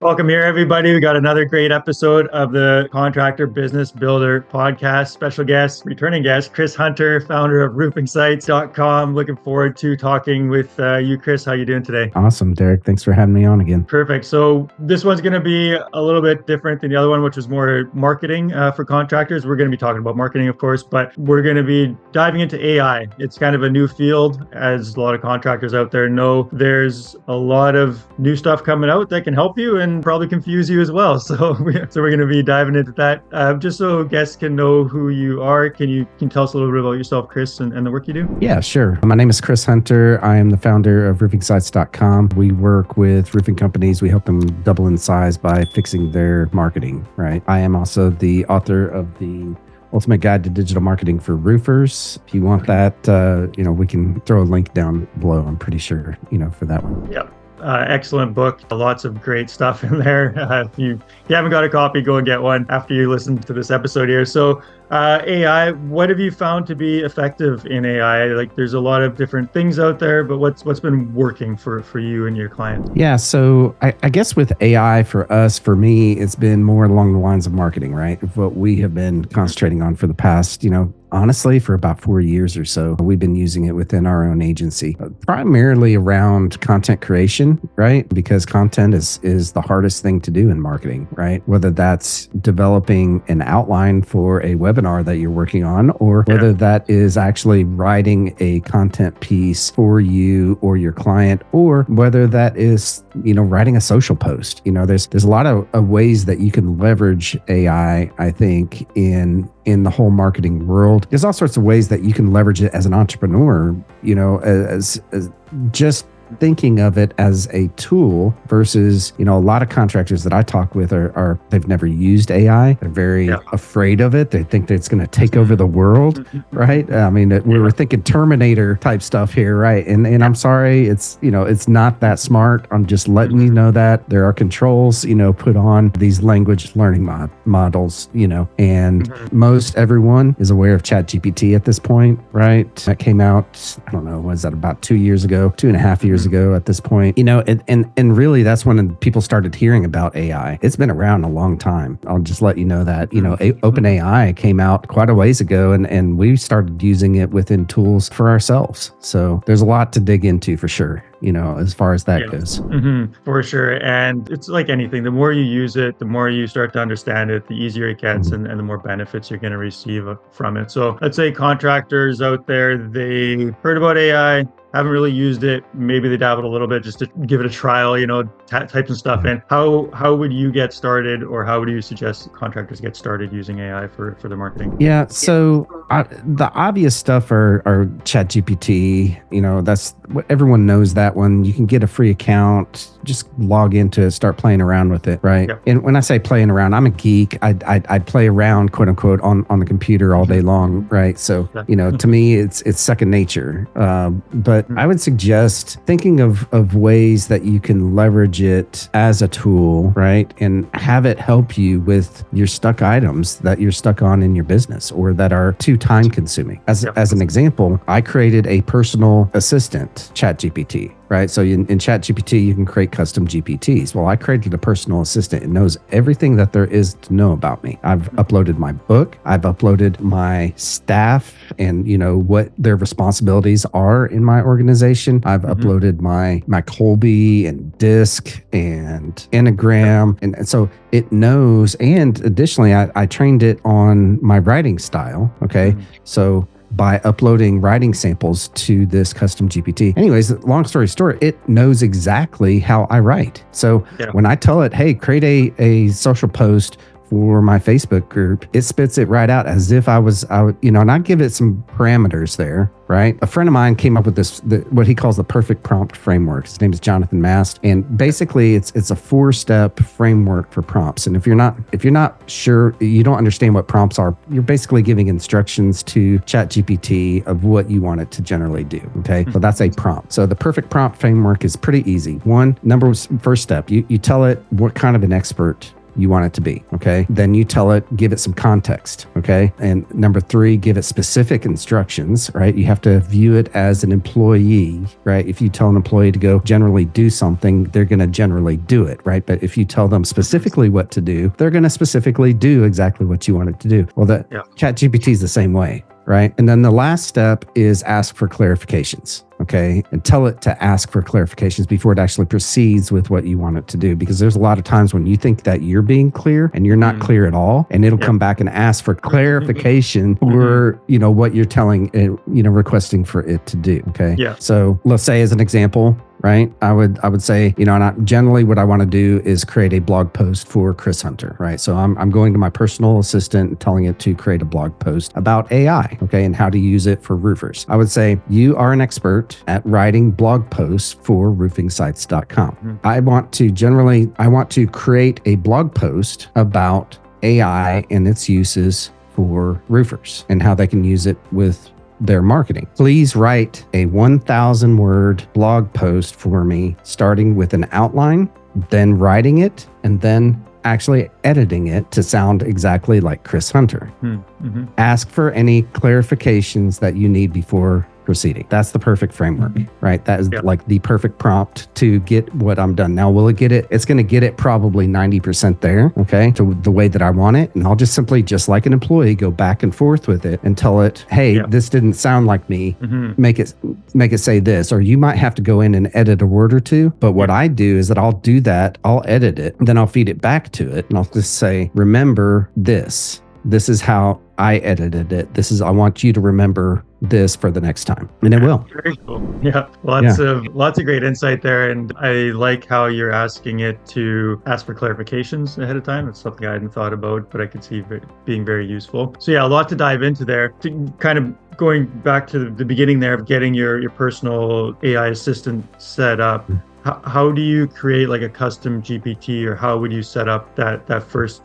Welcome here, everybody. We got another great episode of the Contractor Business Builder podcast. Special guest, returning guest, Chris Hunter, founder of roofingsites.com. Looking forward to talking with you, Chris. How you doing today? Awesome, Derek. Thanks for having me on again. Perfect. So this one's going to be a little bit different than the other one, which was more marketing for contractors. We're going to be talking about marketing, of course, but we're going to be diving into AI. It's kind of a new field, as a lot of contractors out there know. There's a lot of new stuff coming out that can help you and probably confuse you as well. So we're going to be diving into that. Just so guests can know who you are, can you tell us a little bit about yourself, Chris, and the work you do? Yeah, sure. My name is Chris Hunter. I am the founder of roofingsites.com. We work with roofing companies. We help them double in size by fixing their marketing, right? I am also the author of the Ultimate Guide to Digital Marketing for Roofers. If you want that, we can throw a link down below, I'm pretty sure, for that one. Yep. Excellent book. Lots of great stuff in there. If you haven't got a copy, go and get one after you listen to this episode here. So AI, what have you found to be effective in AI? Like there's a lot of different things out there, but what's been working for you and your clients? Yeah, so I guess with AI for me, it's been more along the lines of marketing, right? What we have been concentrating on for the past, honestly, for about 4 years or so. We've been using it within our own agency, primarily around content creation, right? Because content is the hardest thing to do in marketing, right? Whether that's developing an outline for a webinar that you're working on, or whether that is actually writing a content piece for you or your client, or whether that is, writing a social post. There's a lot of ways that you can leverage AI, I think, in the whole marketing world. There's all sorts of ways that you can leverage it as an entrepreneur, as just thinking of it as a tool versus, a lot of contractors that I talk with are they've never used AI. They're very afraid of it. They think that it's going to take over the world, right? I mean, we were thinking Terminator type stuff here, right? And I'm sorry, it's not that smart. I'm just letting you know that there are controls, put on these language learning models, and most everyone is aware of ChatGPT at this point, right? That came out, I don't know, was that about 2 years ago, 2.5 years ago at this point, and really that's when people started hearing about AI. It's been around a long time. I'll just let you know that, OpenAI came out quite a ways ago, and we started using it within tools for ourselves. So there's a lot to dig into for sure, as far as that goes. For sure. And it's like anything, the more you use it, the more you start to understand it, the easier it gets, and the more benefits you're going to receive from it. So let's say contractors out there, they heard about AI, haven't really used it. Maybe they dabbled a little bit just to give it a trial, type some stuff in. How would you get started, or how would you suggest contractors get started using AI for their marketing? Yeah, so the obvious stuff are ChatGPT. That's what everyone knows, that one. You can get a free account, just log into it, start playing around with it, right? Yep. And when I say playing around, I'm a geek. I'd play around, quote unquote, on the computer all day long, right? So, to me, it's second nature. But I would suggest thinking of ways that you can leverage it as a tool, right? And have it help you with your stuck items that you're stuck on in your business or that are too time consuming. As an example, I created a personal assistant, ChatGPT. Right. So in ChatGPT, you can create custom GPTs. Well, I created a personal assistant. It knows everything that there is to know about me. I've uploaded my book. I've uploaded my staff and, what their responsibilities are in my organization. I've uploaded my Colby and Disc and Enneagram. And so it knows. And additionally, I trained it on my writing style. Okay. So by uploading writing samples to this custom GPT. Anyways, long story short, it knows exactly how I write. So when I tell it, hey, create a social post for my Facebook group, it spits it right out as if I would, and I give it some parameters there, right? A friend of mine came up with what he calls the perfect prompt framework. His name is Jonathan Mast. And basically it's a 4-step framework for prompts. And if you're not sure, you don't understand what prompts are, you're basically giving instructions to ChatGPT of what you want it to generally do. Okay. So that's a prompt. So the perfect prompt framework is pretty easy. First step, you tell it what kind of an expert you want it to be. Okay. Then you tell it, give it some context. Okay. And number 3, give it specific instructions, right? You have to view it as an employee, right? If you tell an employee to go generally do something, they're going to generally do it, right? But if you tell them specifically what to do, they're going to specifically do exactly what you want it to do. Well, ChatGPT is the same way, right? And then the last step is ask for clarifications. Okay. And tell it to ask for clarifications before it actually proceeds with what you want it to do. Because there's a lot of times when you think that you're being clear and you're not clear at all, and it'll come back and ask for clarification for, what you're telling it, requesting for it to do. Okay. Yeah. So let's say as an example, right? I would say, generally what I want to do is create a blog post for Chris Hunter, right? So I'm going to my personal assistant and telling it to create a blog post about AI, okay, and how to use it for roofers. I would say, you are an expert at writing blog posts for roofingsites.com. I want to create a blog post about AI and its uses for roofers and how they can use it with their marketing. Please write a 1,000 word blog post for me, starting with an outline, then writing it, and then actually editing it to sound exactly like Chris Hunter. Ask for any clarifications that you need before proceeding. That's the perfect framework, right? That is like the perfect prompt to get what I'm done. Now, will it get it? It's going to get it probably 90% there, okay, to the way that I want it. And I'll just simply, just like an employee, go back and forth with it and tell it, hey, this didn't sound like me. Make it say this. Or you might have to go in and edit a word or two. But what I do is that I'll do that. I'll edit it. Then I'll feed it back to it. And I'll just say, remember this. This is how I edited it. I want you to remember this for the next time. And it will. Very cool. Yeah. Lots of great insight there. And I like how you're asking it to ask for clarifications ahead of time. It's something I hadn't thought about, but I could see it being very useful. So a lot to dive into there. To kind of going back to the beginning there of getting your personal AI assistant set up. How do you create like a custom GPT, or how would you set up that first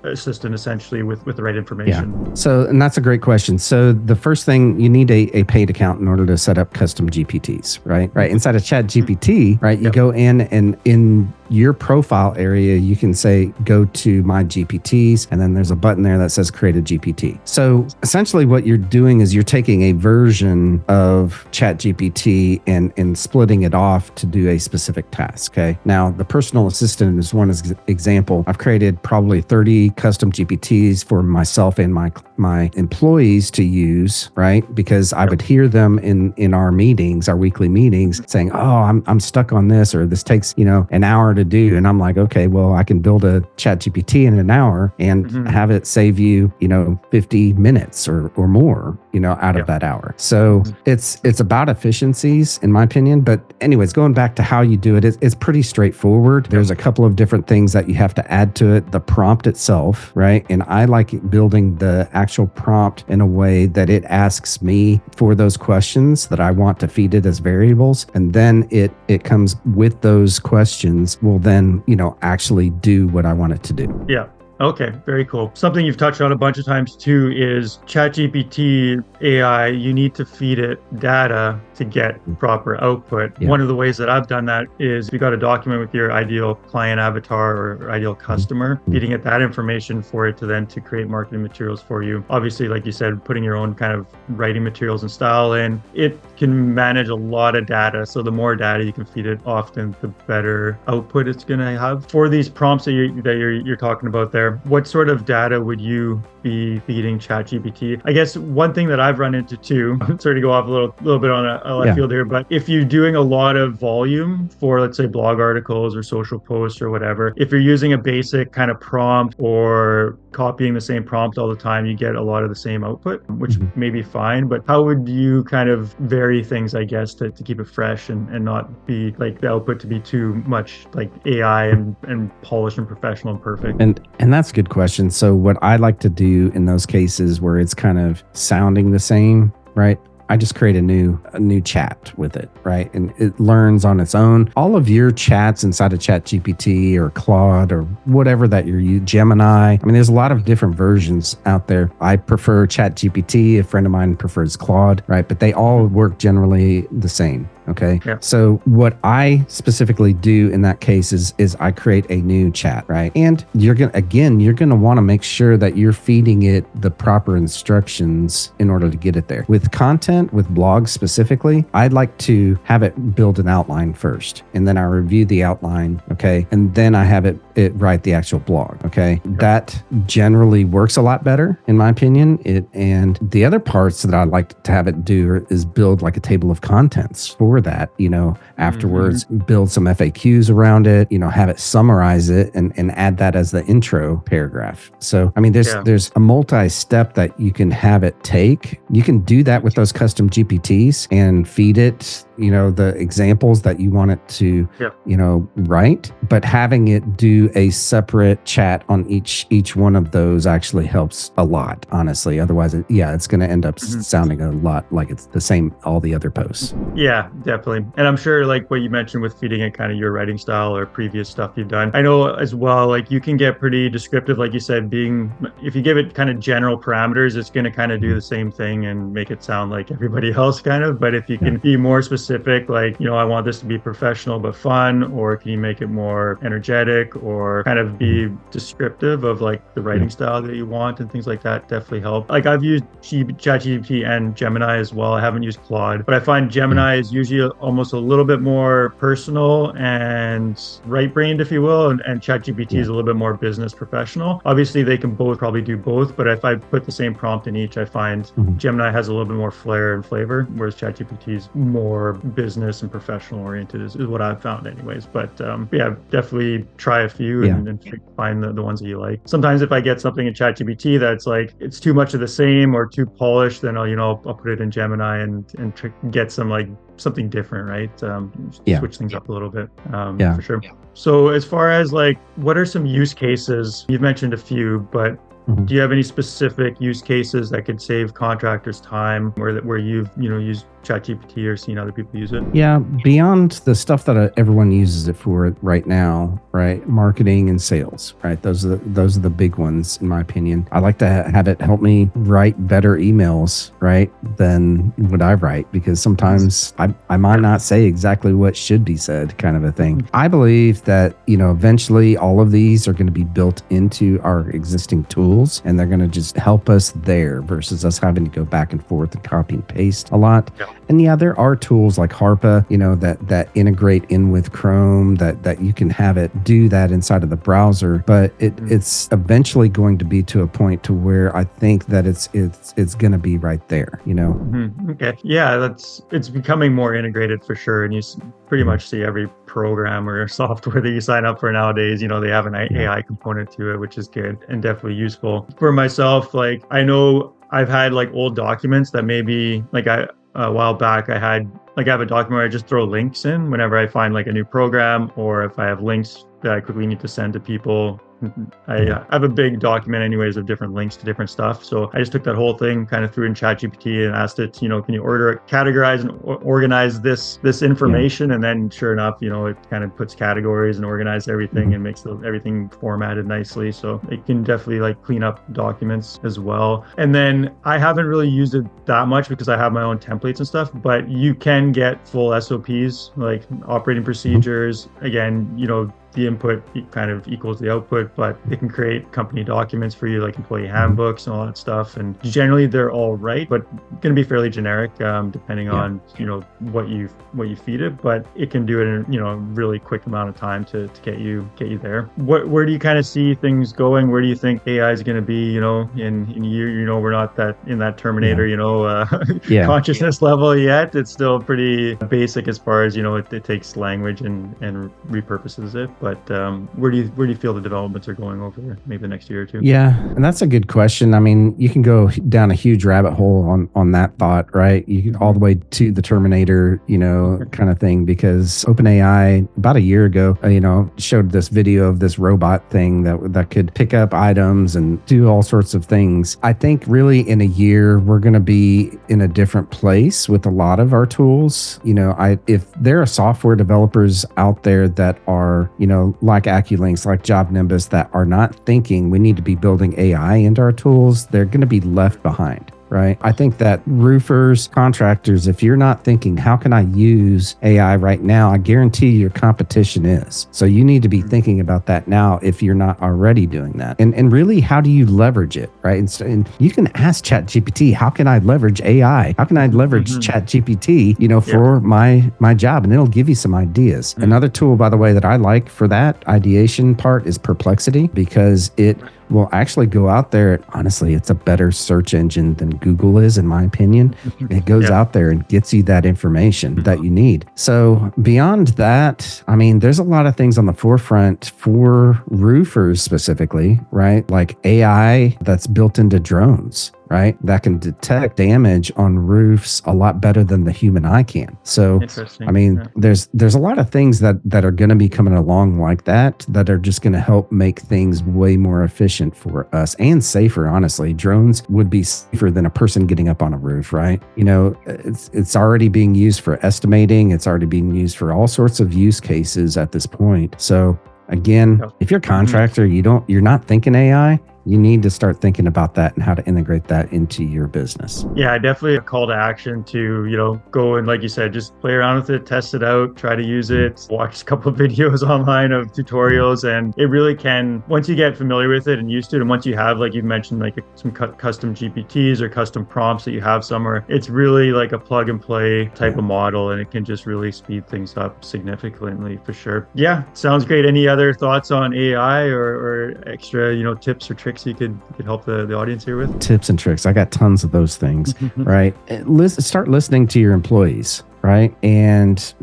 assistant essentially with the right information? Yeah. So, and that's a great question. So the first thing, you need a paid account in order to set up custom GPTs, right? Right. Inside of ChatGPT, right? You go in, and in your profile area, you can say, go to my GPTs, and then there's a button there that says create a GPT. So essentially what you're doing is you're taking a version of ChatGPT and splitting it off to do a specific task. Okay. Now, the personal assistant is one example. I've created probably 30 custom GPTs for myself and my employees to use, right? Because I would hear them in our meetings, our weekly meetings, saying, oh, I'm stuck on this, or this takes, an hour to do. And I'm like, okay, well, I can build a ChatGPT in an hour and have it save you, 50 minutes or more, out of that hour. So it's about efficiencies, in my opinion. But anyways, going back to how you do it, it's pretty straightforward. There's a couple of different things that you have to add to it. The prompt itself, right? And I like building the actual prompt in a way that it asks me for those questions that I want to feed it as variables. And then it comes with those questions, will then, actually do what I want it to do. Yeah. Okay, very cool. Something you've touched on a bunch of times too is ChatGPT AI, you need to feed it data to get proper output. Yeah. One of the ways that I've done that is you got a document with your ideal client avatar or ideal customer, feeding it that information for it to create marketing materials for you. Obviously, like you said, putting your own kind of writing materials and style in, it can manage a lot of data. So the more data you can feed it, often the better output it's going to have. For these prompts that you're talking about there, what sort of data would you be feeding ChatGPT? I guess one thing that I've run into too, sorry to go off a little bit on a left field here, but if you're doing a lot of volume for, let's say, blog articles or social posts or whatever, if you're using a basic kind of prompt or copying the same prompt all the time, you get a lot of the same output, which may be fine. But how would you kind of vary things, I guess, to keep it fresh and not be like the output to be too much like AI and polished and professional and perfect? And that's a good question. So what I like to do in those cases where it's kind of sounding the same, right? I just create a new chat with it, right? And it learns on its own. All of your chats inside of ChatGPT or Claude or whatever that you're using, Gemini. I mean, there's a lot of different versions out there. I prefer ChatGPT. A friend of mine prefers Claude, right? But they all work generally the same. Okay. So what I specifically do in that case is I create a new chat, right? And you're going to want to make sure that you're feeding it the proper instructions in order to get it there. With content, with blogs specifically, I'd like to have it build an outline first, and then I review the outline. Okay. And then I have it write the actual blog. Okay. That generally works a lot better in my opinion. And the other parts that I'd like to have it do is build like a table of contents for that, afterwards, build some FAQs around it, have it summarize it and add that as the intro paragraph. So, I mean, there's a multi-step that you can have it take. You can do that with those custom GPTs and feed it, the examples that you want it to, write, but having it do a separate chat on each one of those actually helps a lot, honestly. Otherwise, it's going to end up sounding a lot like it's the same, all the other posts. Yeah, definitely. And I'm sure like what you mentioned with feeding it kind of your writing style or previous stuff you've done. I know as well, like you can get pretty descriptive, like you said, if you give it kind of general parameters, it's going to kind of do the same thing and make it sound like everybody else kind of. But if you can be more specific, like, I want this to be professional but fun, or can you make it more energetic or kind of be descriptive of like the writing style that you want and things like that, definitely help. Like I've used ChatGPT and Gemini as well. I haven't used Claude, but I find Gemini is usually almost a little bit more personal and right-brained, if you will, and ChatGPT is a little bit more business professional. Obviously, they can probably do both, but if I put the same prompt in each, I find Gemini has a little bit more flair and flavor, whereas ChatGPT is more business and professional oriented, is what I've found anyways. But definitely try a few and find the ones that you like. Sometimes if I get something in ChatGPT that's like, it's too much of the same or too polished, then I'll put it in Gemini and get some like something different, right? Switch things up a little bit, for sure. So as far as like, what are some use cases? You've mentioned a few, but do you have any specific use cases that could save contractors time where you've used ChatGPT or seen other people use it? Yeah, beyond the stuff that everyone uses it for right now, right? Marketing and sales, right? Those are the big ones, in my opinion. I like to have it help me write better emails, right, than what I write, because sometimes I might not say exactly what should be said, kind of a thing. I believe that, eventually all of these are going to be built into our existing tools, and they're going to just help us there versus us having to go back and forth and copy and paste a lot. And there are tools like Harpa, that integrate in with Chrome, that you can have it do that inside of the browser. But it's eventually going to be to a point to where I think that it's going to be right there, Okay. Yeah, it's becoming more integrated for sure. And you pretty much see every program or software that you sign up for nowadays, they have an AI component to it, which is good and definitely useful. For myself, like I know I've had like old documents that maybe like a while back I have a document where I just throw links in whenever I find like a new program, or if I have links that I quickly need to send to people. I have a big document anyways of different links to different stuff. So I just took that whole thing, kind of threw in ChatGPT and asked it, can you categorize and organize this information? And then sure enough, it kind of puts categories and organizes everything and makes everything formatted nicely. So it can definitely like clean up documents as well. And then I haven't really used it that much because I have my own templates and stuff, but you can get full SOPs, like operating procedures. Again, the input kind of equals the output, but it can create company documents for you, like employee handbooks and all that stuff. And generally they're all right, but going to be fairly generic, depending on, what you feed it, but it can do it in, a really quick amount of time to get you there. Where do you kind of see things going? Where do you think AI is going to be, in a year? We're not in that Terminator, consciousness level yet. It's still pretty basic as far as, it takes language and repurposes it. But where do you feel the developments are going over maybe the next year or two? Yeah, and that's a good question. I mean, you can go down a huge rabbit hole on that thought, right? You can all the way to the Terminator, kind of thing, because OpenAI about a year ago, showed this video of this robot thing that could pick up items and do all sorts of things. I think really in a year we're going to be in a different place with a lot of our tools. If there are software developers out there that are, like AccuLinks, like Job Nimbus, that are not thinking we need to be building AI into our tools, they're going to be left behind. right? I think that roofers, contractors, if you're not thinking, how can I use AI right now? I guarantee your competition is. So you need to be thinking about that now if you're not already doing that. And really, how do you leverage it, right? And you can ask ChatGPT, how can I leverage AI? How can I leverage ChatGPT, for my job? And it'll give you some ideas. Another tool, by the way, that I like for that ideation part is Perplexity, because it will actually go out there. Honestly, it's a better search engine than Google is, in my opinion. It goes out there and gets you that information that you need. So beyond that, I mean, there's a lot of things on the forefront for roofers specifically, right? Like AI that's built into drones, right? That can detect damage on roofs a lot better than the human eye can. So, I mean, there's a lot of things that are going to be coming along like that are just going to help make things way more efficient for us and safer. Honestly, drones would be safer than a person getting up on a roof, right? It's already being used for estimating. It's already being used for all sorts of use cases at this point. So again, if you're a contractor, you're not thinking AI, you need to start thinking about that and how to integrate that into your business. Yeah, definitely a call to action to, go and, like you said, just play around with it, test it out, try to use it, watch a couple of videos online of tutorials. And it really can, once you get familiar with it and used to it, and once you have, like you mentioned, like some custom GPTs or custom prompts that you have somewhere, it's really like a plug and play type of model, and it can just really speed things up significantly for sure. Yeah, sounds great. Any other thoughts on AI or extra, tips or tricks you could help the audience here with? Tips and tricks. I got tons of those things, right? Start listening to your employees, right? And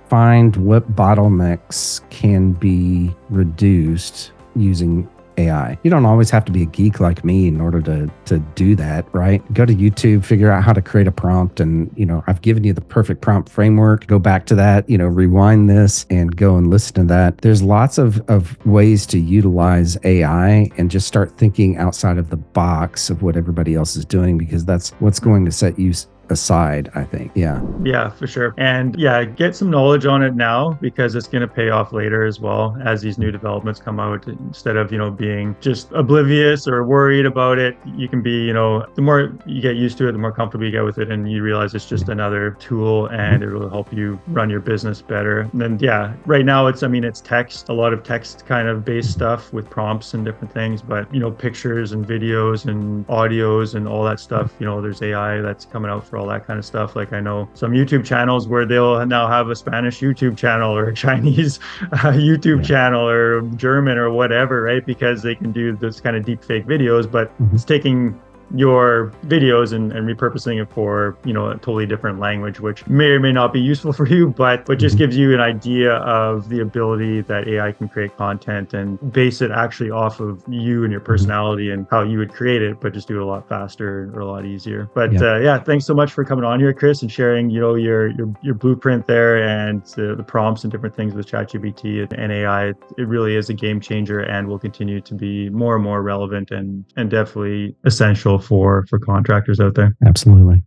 find what bottlenecks can be reduced using AI. You don't always have to be a geek like me in order to do that, right? Go to YouTube, figure out how to create a prompt, and I've given you the perfect prompt framework. Go back to that, rewind this and go and listen to that. There's lots of ways to utilize AI and just start thinking outside of the box of what everybody else is doing, because that's what's going to set you aside, I think. Yeah, for sure. And get some knowledge on it now, because it's going to pay off later as well as these new developments come out. Instead of being just oblivious or worried about it, you can be, the more you get used to it, the more comfortable you get with it, and you realize it's just another tool and it will help you run your business better. And then right now it's text, a lot of text kind of based stuff with prompts and different things, but pictures and videos and audios and all that stuff, there's AI that's coming out for all that kind of stuff. Like I know some YouTube channels where they'll now have a Spanish YouTube channel or a Chinese YouTube channel or German or whatever, right? Because they can do this kind of deep fake videos, but it's taking your videos and repurposing it for a totally different language, which may or may not be useful for you, but just gives you an idea of the ability that AI can create content and base it actually off of you and your personality and how you would create it, but just do it a lot faster or a lot easier. But thanks so much for coming on here, Chris, and sharing your blueprint there and the prompts and different things with ChatGPT and AI. It really is a game changer and will continue to be more and more relevant and definitely essential for contractors out there. Absolutely.